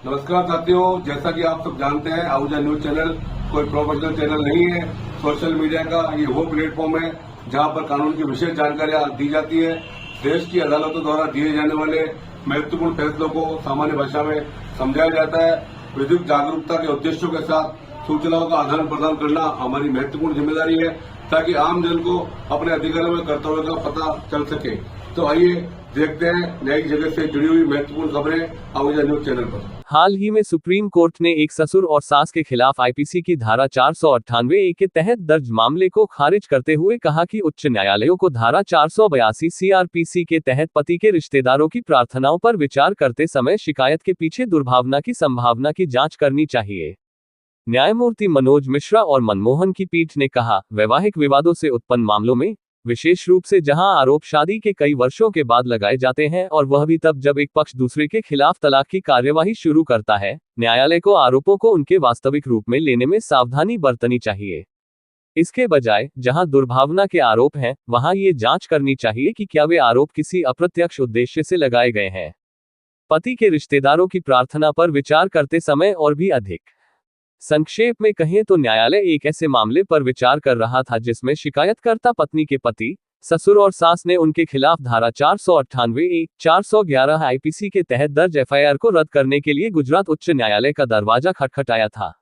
नमस्कार साथियों, जैसा कि आप सब जानते हैं आहूजा न्यूज चैनल कोई प्रोफेशनल चैनल नहीं है। सोशल मीडिया का ये वो प्लेटफॉर्म है जहां पर कानून की विशेष जानकारियां दी जाती है। देश की अदालतों द्वारा दिए जाने वाले महत्वपूर्ण फैसलों को सामान्य भाषा में समझाया जाता है। विधिक जागरूकता के उद्देश्यों के साथ सूचनाओं का आदान प्रदान करना हमारी महत्वपूर्ण जिम्मेदारी है ताकि आम जन को अपने अधिकारों में कर्तव्यों का पता चल सके। तो आइए देखते हैं नई जगह से जुड़ी हुई महत्वपूर्ण खबरें आहूजा न्यूज चैनल पर। हाल ही में सुप्रीम कोर्ट ने एक ससुर और सास के खिलाफ आईपीसी की धारा 498 के तहत दर्ज मामले को खारिज करते हुए कहा कि उच्च न्यायालयों को धारा 482 सीआरपीसी के तहत पति के रिश्तेदारों की प्रार्थनाओं पर विचार करते समय शिकायत के पीछे दुर्भावना की संभावना की जांच करनी चाहिए। न्यायमूर्ति मनोज मिश्रा और मनमोहन की पीठ ने कहा, वैवाहिक विवादों से उत्पन्न मामलों में, विशेष रूप से जहां आरोप शादी के कई वर्षों के बाद लगाए जाते हैं और वह भी तब जब एक पक्ष दूसरे के खिलाफ तलाक की कार्यवाही शुरू करता है, न्यायालय को आरोपों को उनके वास्तविक रूप में लेने में सावधानी बरतनी चाहिए। इसके बजाय जहां दुर्भावना के आरोप हैं, वहां ये जांच करनी चाहिए कि क्या वे आरोप किसी अप्रत्यक्ष उद्देश्य से लगाए गए हैं। पति के रिश्तेदारों की प्रार्थना पर विचार करते समय और भी अधिक संक्षेप में कहें तो न्यायालय एक ऐसे मामले पर विचार कर रहा था जिसमें शिकायतकर्ता पत्नी के पति, ससुर और सास ने उनके खिलाफ धारा 498 411 आईपीसी के तहत दर्ज एफआईआर को रद्द करने के लिए गुजरात उच्च न्यायालय का दरवाजा खटखटाया था।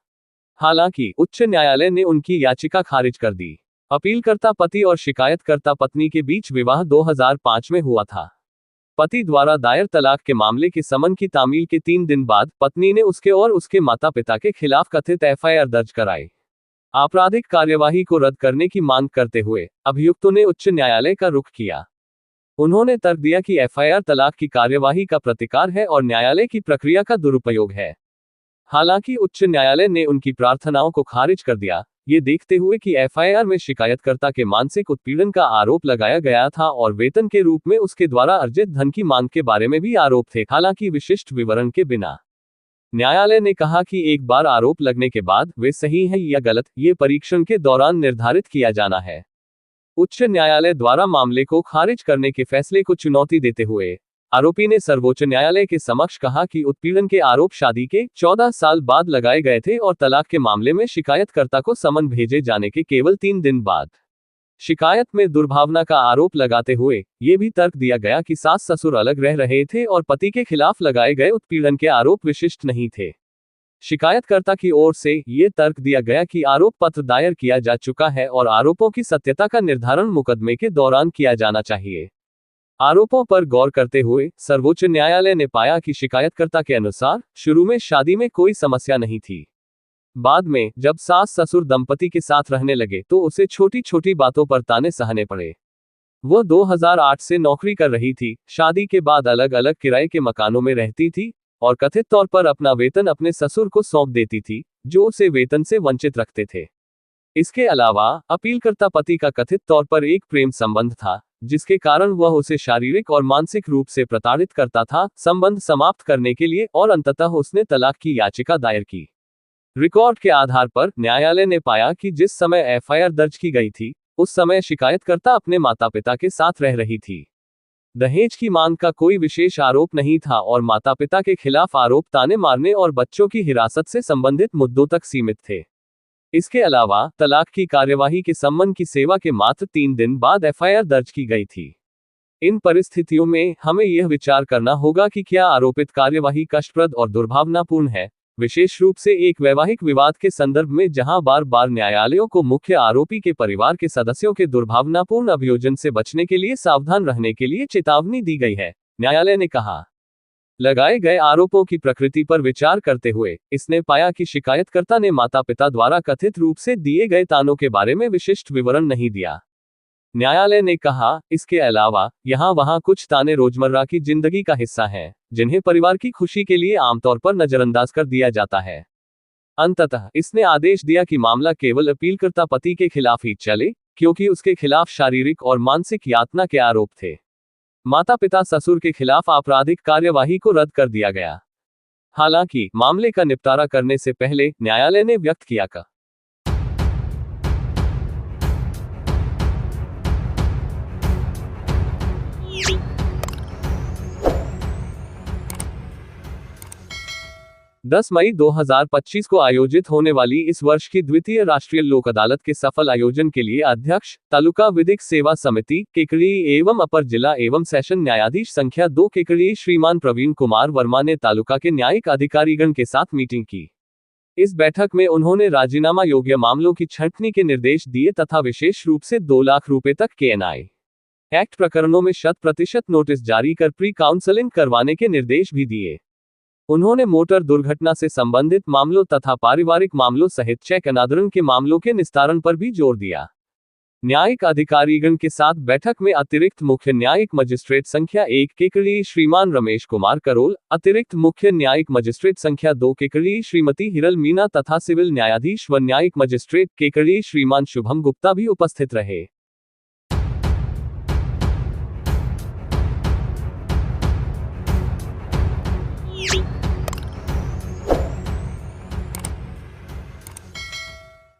हालांकि उच्च न्यायालय ने उनकी याचिका खारिज कर दी। अपीलकर्ता पति और शिकायतकर्ता पत्नी के बीच विवाह 2005 में हुआ था। पति द्वारा दायर तलाक के मामले के समन की तामील के 3 दिन बाद पत्नी ने उसके और उसके माता पिता के खिलाफ कथित एफआईआर दर्ज कराई। आपराधिक कार्यवाही को रद्द करने की मांग करते हुए अभियुक्तों ने उच्च न्यायालय का रुख किया। उन्होंने तर्क दिया कि एफआईआर तलाक की कार्यवाही का प्रतिकार है और न्यायालय की प्रक्रिया का दुरुपयोग है। हालांकि उच्च न्यायालय ने उनकी प्रार्थनाओं को खारिज कर दिया, ये देखते हुए कि एफआईआर में शिकायतकर्ता के मानसिक उत्पीड़न का आरोप लगाया गया था और वेतन के रूप में उसके द्वारा अर्जित धन की मांग के बारे में भी आरोप थे, हालांकि विशिष्ट विवरण के बिना। न्यायालय ने कहा कि एक बार आरोप लगने के बाद वे सही हैं या गलत, ये परीक्षण के दौरान निर्धारित किया जाना है। उच्च न्यायालय द्वारा मामले को खारिज करने के फैसले को चुनौती देते हुए आरोपी ने सर्वोच्च न्यायालय के समक्ष कहा कि उत्पीड़न के आरोप शादी के 14 साल बाद लगाए गए थे और तलाक के मामले में शिकायतकर्ता को समन भेजे जाने के केवल 3 दिन बाद शिकायत में दुर्भावना का आरोप लगाते हुए ये भी तर्क दिया गया कि सास ससुर अलग रह रहे थे और पति के खिलाफ लगाए गए उत्पीड़न के आरोप विशिष्ट नहीं थे। शिकायतकर्ता की ओर से ये तर्क दिया गया कि आरोप पत्र दायर किया जा चुका है और आरोपों की सत्यता का निर्धारण मुकदमे के दौरान किया जाना चाहिए। आरोपों पर गौर करते हुए सर्वोच्च न्यायालय ने पाया कि शिकायतकर्ता के अनुसार शुरू में शादी में कोई समस्या नहीं थी। बाद में जब सास ससुर दंपति के साथ रहने लगे तो उसे छोटी छोटी बातों पर ताने सहने पड़े। वह 2008 से नौकरी कर रही थी, शादी के बाद अलग अलग किराए के मकानों में रहती थी और कथित तौर पर अपना वेतन अपने ससुर को सौंप देती थी, जो उसे वेतन से वंचित रखते थे। इसके अलावा अपीलकर्ता पति का कथित तौर पर एक प्रेम संबंध था, जिसके कारण वह उसे शारीरिक और मानसिक रूप से प्रताड़ित करता था। संबंध समाप्त करने के लिए और अंततः उसने तलाक की याचिका दायर की। रिकॉर्ड के आधार पर न्यायालय ने पाया कि जिस समय एफआईआर दर्ज की गई थी, उस समय शिकायतकर्ता अपने माता पिता के साथ रह रही थी। दहेज की मांग का कोई विशेष आरोप नहीं था और माता पिता के खिलाफ आरोप ताने मारने और बच्चों की हिरासत से संबंधित मुद्दों तक सीमित थे। इसके अलावा तलाक की कार्यवाही के सम्मन की सेवा के मात्र 3 दिन बाद एफआईआर दर्ज की गई थी। इन परिस्थितियों में हमें यह विचार करना होगा कि क्या आरोपित कार्यवाही कष्टप्रद और दुर्भावनापूर्ण है, विशेष रूप से एक वैवाहिक विवाद के संदर्भ में जहां बार बार न्यायालयों को मुख्य आरोपी के परिवार के सदस्यों के दुर्भावनापूर्ण अभियोजन से बचने के लिए सावधान रहने के लिए चेतावनी दी गई है। न्यायालय ने कहा, लगाए गए आरोपों की प्रकृति पर विचार करते हुए इसने पाया कि शिकायतकर्ता ने माता पिता द्वारा कथित रूप से दिए गए तानों के बारे में विशिष्ट विवरण नहीं दिया। न्यायालय ने कहा, इसके अलावा यहाँ वहाँ कुछ ताने रोजमर्रा की जिंदगी का हिस्सा हैं, जिन्हें परिवार की खुशी के लिए आमतौर पर नजरअंदाज कर दिया जाता है। अंततः इसने आदेश दिया कि मामला केवल अपीलकर्ता पति के खिलाफ ही चले, क्योंकि उसके खिलाफ शारीरिक और मानसिक यातना के आरोप थे। माता पिता ससुर के खिलाफ आपराधिक कार्यवाही को रद्द कर दिया गया। हालांकि मामले का निपटारा करने से पहले न्यायालय ने व्यक्त किया का 10 मई 2025 को आयोजित होने वाली इस वर्ष की द्वितीय राष्ट्रीय लोक अदालत के सफल आयोजन के लिए अध्यक्ष तालुका विधिक सेवा समिति केकड़ी एवं अपर जिला एवं सेशन न्यायाधीश संख्या 2 केकड़ी श्रीमान प्रवीण कुमार वर्मा ने तालुका के न्यायिक अधिकारीगण के साथ मीटिंग की। इस बैठक में उन्होंने राजीनामा योग्य मामलों की छंटनी के निर्देश दिए तथा विशेष रूप से 2 लाख रुपए तक के एनआई एक्ट प्रकरणों में 100% नोटिस जारी कर प्री काउंसलिंग करवाने के निर्देश भी दिए। उन्होंने मोटर दुर्घटना से संबंधित मामलों तथा पारिवारिक मामलों सहित चेक अनादरण के मामलों के निस्तारण पर भी जोर दिया। न्यायिक अधिकारीगण के साथ बैठक में अतिरिक्त मुख्य न्यायिक मजिस्ट्रेट संख्या 1 केकड़ी श्रीमान रमेश कुमार करोल, अतिरिक्त मुख्य न्यायिक मजिस्ट्रेट संख्या 2 केकड़ी श्रीमती हिरल मीना तथा सिविल न्यायाधीश व न्यायिक मजिस्ट्रेट केकड़ी श्रीमान शुभम गुप्ता भी उपस्थित रहे।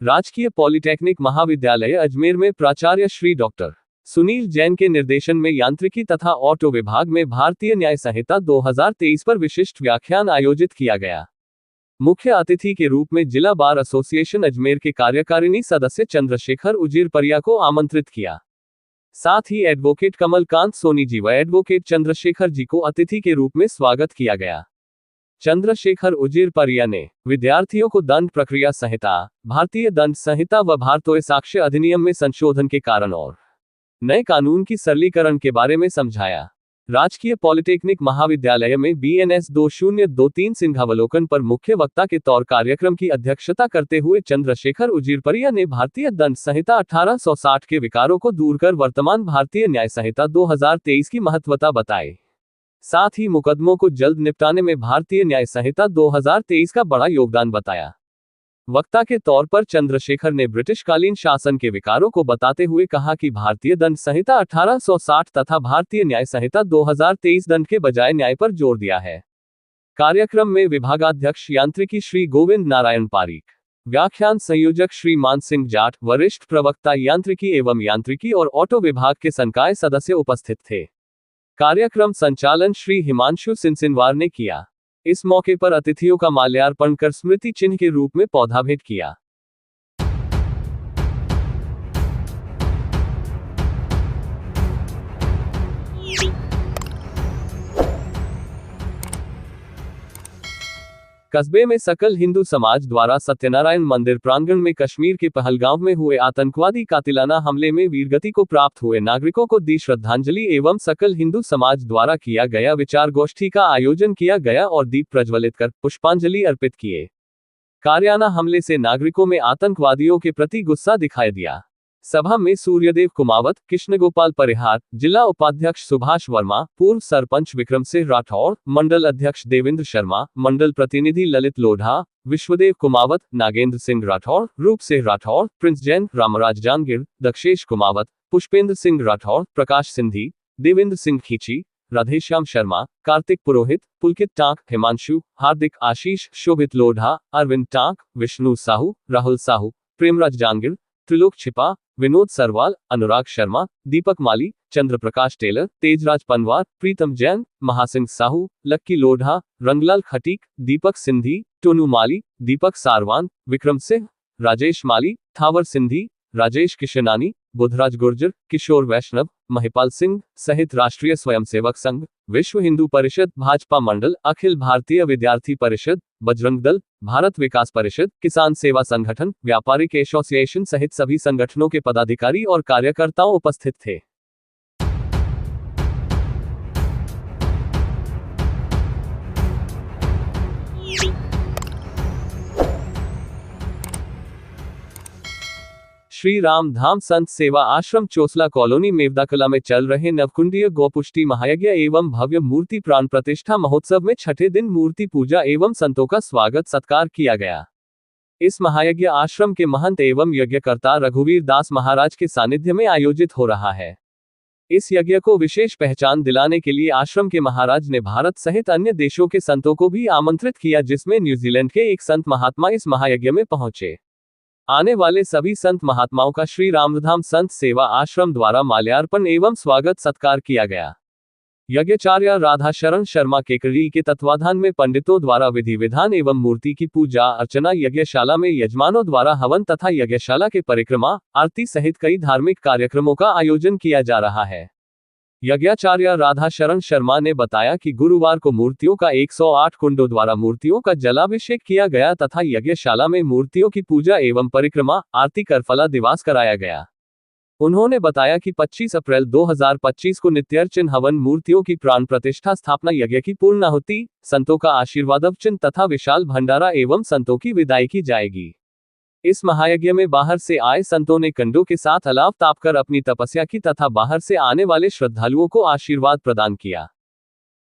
राजकीय पॉलिटेक्निक महाविद्यालय अजमेर में प्राचार्य श्री डॉक्टर सुनील जैन के निर्देशन में यांत्रिकी तथा ऑटो विभाग में भारतीय न्याय संहिता 2023 पर विशिष्ट व्याख्यान आयोजित किया गया। मुख्य अतिथि के रूप में जिला बार एसोसिएशन अजमेर के कार्यकारिणी सदस्य चंद्रशेखर उजिरपरिया को आमंत्रित किया। साथ ही एडवोकेट कमलकांत सोनी जी व एडवोकेट चंद्रशेखर जी को अतिथि के रूप में स्वागत किया गया। चंद्रशेखर उजिरपरिया ने विद्यार्थियों को दंड प्रक्रिया संहिता, भारतीय दंड संहिता व भारतीय साक्ष्य अधिनियम में संशोधन के कारण और नए कानून की सरलीकरण के बारे में समझाया। राजकीय पॉलिटेक्निक महाविद्यालय में BNS 2023 सिंहावलोकन पर मुख्य वक्ता के तौर कार्यक्रम की अध्यक्षता करते हुए चंद्रशेखर उजिरपरिया ने भारतीय दंड संहिता 1860 के विकारों को दूर कर वर्तमान भारतीय न्याय संहिता 2023 की महत्वता बताई। साथ ही मुकदमों को जल्द निपटाने में भारतीय न्याय संहिता 2023 का बड़ा योगदान बताया। वक्ता के तौर पर चंद्रशेखर ने ब्रिटिशकालीन शासन के विकारों को बताते हुए कहा कि भारतीय दंड संहिता 1860 तथा भारतीय न्याय संहिता 2023 दंड के बजाय न्याय पर जोर दिया है। कार्यक्रम में विभागाध्यक्ष यांत्रिकी श्री गोविंद नारायण पारीक, व्याख्यान संयोजक श्री मान सिंह जाट, वरिष्ठ प्रवक्ता यांत्रिकी एवं यांत्रिकी और ऑटो विभाग के संकाय सदस्य उपस्थित थे। कार्यक्रम संचालन श्री हिमांशु सिंसिनवार ने किया। इस मौके पर अतिथियों का माल्यार्पण कर स्मृति चिन्ह के रूप में पौधा भेंट किया। कस्बे में सकल हिंदू समाज द्वारा सत्यनारायण मंदिर प्रांगण में कश्मीर के पहलगांव में हुए आतंकवादी कातिलाना हमले में वीरगति को प्राप्त हुए नागरिकों को दी श्रद्धांजलि एवं सकल हिंदू समाज द्वारा किया गया विचार गोष्ठी का आयोजन किया गया और दीप प्रज्वलित कर पुष्पांजलि अर्पित किए। कारियाना हमले से नागरिकों में आतंकवादियों के प्रति गुस्सा दिखाई दिया। सभा में सूर्यदेव कुमावत, कृष्णगोपाल परिहार, जिला उपाध्यक्ष सुभाष वर्मा, पूर्व सरपंच विक्रम सिंह राठौड़, मंडल अध्यक्ष देवेंद्र शर्मा, मंडल प्रतिनिधि ललित लोढ़ा, विश्वदेव कुमावत, नागेंद्र सिंह राठौड़, रूप सिंह राठौड़, प्रिंस जैन, रामराज जांगिर, दक्षेश कुमावत, पुष्पेंद्र सिंह राठौड़, प्रकाश सिंधी, देवेंद्र सिंह खींची, राधेश्याम शर्मा, कार्तिक पुरोहित, पुलकित टांक, हिमांशु, हार्दिक आशीष, शोभित लोढ़ा, अरविंद टांक, विष्णु साहू, राहुल साहू, प्रेमराज जांगिर, त्रिलोक छिपा, विनोद सरवाल, अनुराग शर्मा, दीपक माली, चंद्रप्रकाश टेलर, तेजराज पनवार, प्रीतम जैन, महासिंह साहू, लक्की लोढ़ा, रंगलाल खटीक, दीपक सिंधी, टोनू माली, दीपक सारवान, विक्रम सिंह, राजेश माली, थावर सिंधी, राजेश किशनानी, बुधराज गुर्जर, किशोर वैष्णव, महिपाल सिंह सहित राष्ट्रीय स्वयंसेवक संघ, विश्व हिंदू परिषद, भाजपा मंडल, अखिल भारतीय विद्यार्थी परिषद, बजरंग दल, भारत विकास परिषद, किसान सेवा संगठन, व्यापारिक एसोसिएशन सहित सभी संगठनों के पदाधिकारी और कार्यकर्ताओं उपस्थित थे। श्री राम धाम संत सेवा आश्रम चोसला कॉलोनी मेवदाकला में चल रहे नवकुंडीय गौपुष्टि महायज्ञ एवं भव्य मूर्ति प्राण प्रतिष्ठा महोत्सव में छठे दिन मूर्ति पूजा एवं संतों का स्वागत सत्कार किया गया। इस महायज्ञ आश्रम के महंत एवं यज्ञकर्ता रघुवीर दास महाराज के सानिध्य में आयोजित हो रहा है। इस यज्ञ को विशेष पहचान दिलाने के लिए आश्रम के महाराज ने भारत सहित अन्य देशों के संतों को भी आमंत्रित किया, जिसमें न्यूजीलैंड के एक संत महात्मा इस महायज्ञ में पहुंचे। आने वाले सभी संत महात्माओं का श्री रामधाम संत सेवा आश्रम द्वारा माल्यार्पण एवं स्वागत सत्कार किया गया। यज्ञाचार्य राधा शरण शर्मा केकरी के तत्वाधान में पंडितों द्वारा विधि विधान एवं मूर्ति की पूजा अर्चना, यज्ञशाला में यजमानों द्वारा हवन तथा यज्ञशाला के परिक्रमा आरती सहित कई धार्मिक कार्यक्रमों का आयोजन किया जा रहा है। यज्ञाचार्य राधा शरण शर्मा ने बताया कि गुरुवार को मूर्तियों का 108 कुंडों द्वारा मूर्तियों का जलाभिषेक किया गया तथा यज्ञशाला में मूर्तियों की पूजा एवं परिक्रमा आरती कर फला दिवास कराया गया। उन्होंने बताया कि 25 अप्रैल 2025 को नित्यार्चन हवन, मूर्तियों की प्राण प्रतिष्ठा, स्थापना यज्ञ की पूर्णाहुति, संतों का आशीर्वादवचन तथा विशाल भंडारा एवं संतों की विदाई की जाएगी। इस महायज्ञ में बाहर से आए संतों ने कंडों के साथ अलाव तापकर अपनी तपस्या की तथा बाहर से आने वाले श्रद्धालुओं को आशीर्वाद प्रदान किया।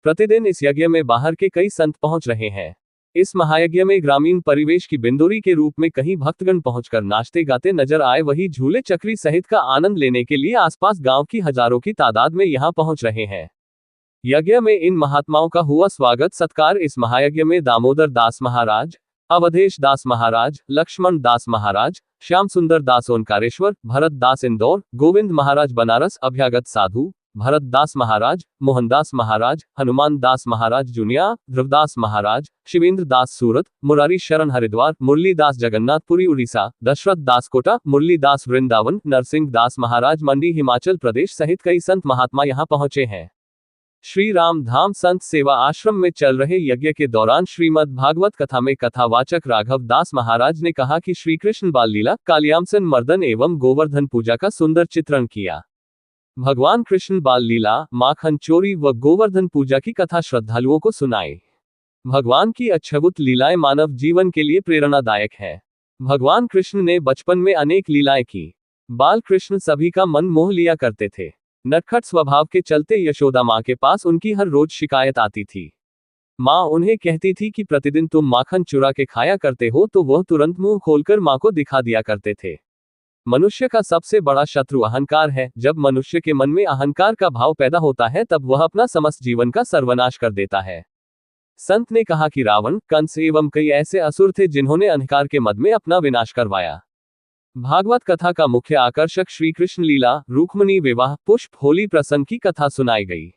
प्रतिदिन इस यज्ञ में बाहर के कई संत पहुंच रहे हैं। इस महायज्ञ में ग्रामीण परिवेश की बिंदुरी के रूप में कहीं भक्तगण पहुंचकर नाचते गाते नजर आए, वही झूले चक्री सहित का आनंद लेने के लिए आसपास गांव की हजारों की तादाद में यहां पहुंच रहे हैं। यज्ञ में इन महात्माओं का हुआ स्वागत सत्कार। इस महायज्ञ में दामोदर दास महाराज, अवधेश दास महाराज, लक्ष्मण दास महाराज, श्याम सुंदर दास ओंकारेश्वर, भरत दास इंदौर, गोविंद महाराज बनारस, अभ्यागत साधु, भरत दास महाराज, मोहनदास महाराज, हनुमान दास महाराज जुनिया, ध्रुवदास महाराज, शिवेंद्र दास सूरत, मुरारी शरण हरिद्वार, मुरली दास जगन्नाथपुरी उड़ीसा, दशरथ दास कोटा, मुरली दास वृंदावन, नरसिंह दास महाराज मंडी हिमाचल प्रदेश सहित कई संत महात्मा यहां पहुंचे हैं। श्री राम धाम संत सेवा आश्रम में चल रहे यज्ञ के दौरान श्रीमद् भागवत कथा में कथावाचक राघव दास महाराज ने कहा कि श्री कृष्ण बाल लीला, कालियामसन मर्दन एवं गोवर्धन पूजा का सुंदर चित्रण किया। भगवान कृष्ण बाल लीला, माखन चोरी व गोवर्धन पूजा की कथा श्रद्धालुओं को सुनाई। भगवान की अद्भुत लीलाएं मानव जीवन के लिए प्रेरणादायक है। भगवान कृष्ण ने बचपन में अनेक लीलाएं की। बाल कृष्ण सभी का मन मोह लिया करते थे। नटखट स्वभाव के चलते यशोदा माँ के पास उनकी हर रोज शिकायत आती थी। माँ उन्हें कहती थी कि प्रतिदिन तुम माखन चुरा के खाया करते हो, तो वह तुरंत मुंह खोलकर माँ को दिखा दिया करते थे। मनुष्य का सबसे बड़ा शत्रु अहंकार है। जब मनुष्य के मन में अहंकार का भाव पैदा होता है तब वह अपना समस्त जीवन का सर्वनाश कर देता है। संत ने कहा कि रावण, कंस एवं कई ऐसे असुर थे जिन्होंने अहंकार के मद में अपना विनाश करवाया। भागवत कथा का मुख्य आकर्षक श्री कृष्ण लीला, रुक्मिणी विवाह, पुष्प होली प्रसंग की कथा सुनाई गई।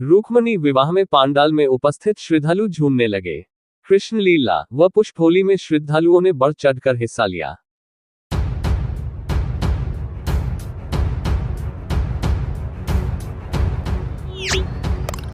रुक्मिणी विवाह में पांडाल में उपस्थित श्रद्धालु झूमने लगे। कृष्ण लीला व पुष्प होली में श्रद्धालुओं ने बढ़ चढ़कर हिस्सा लिया।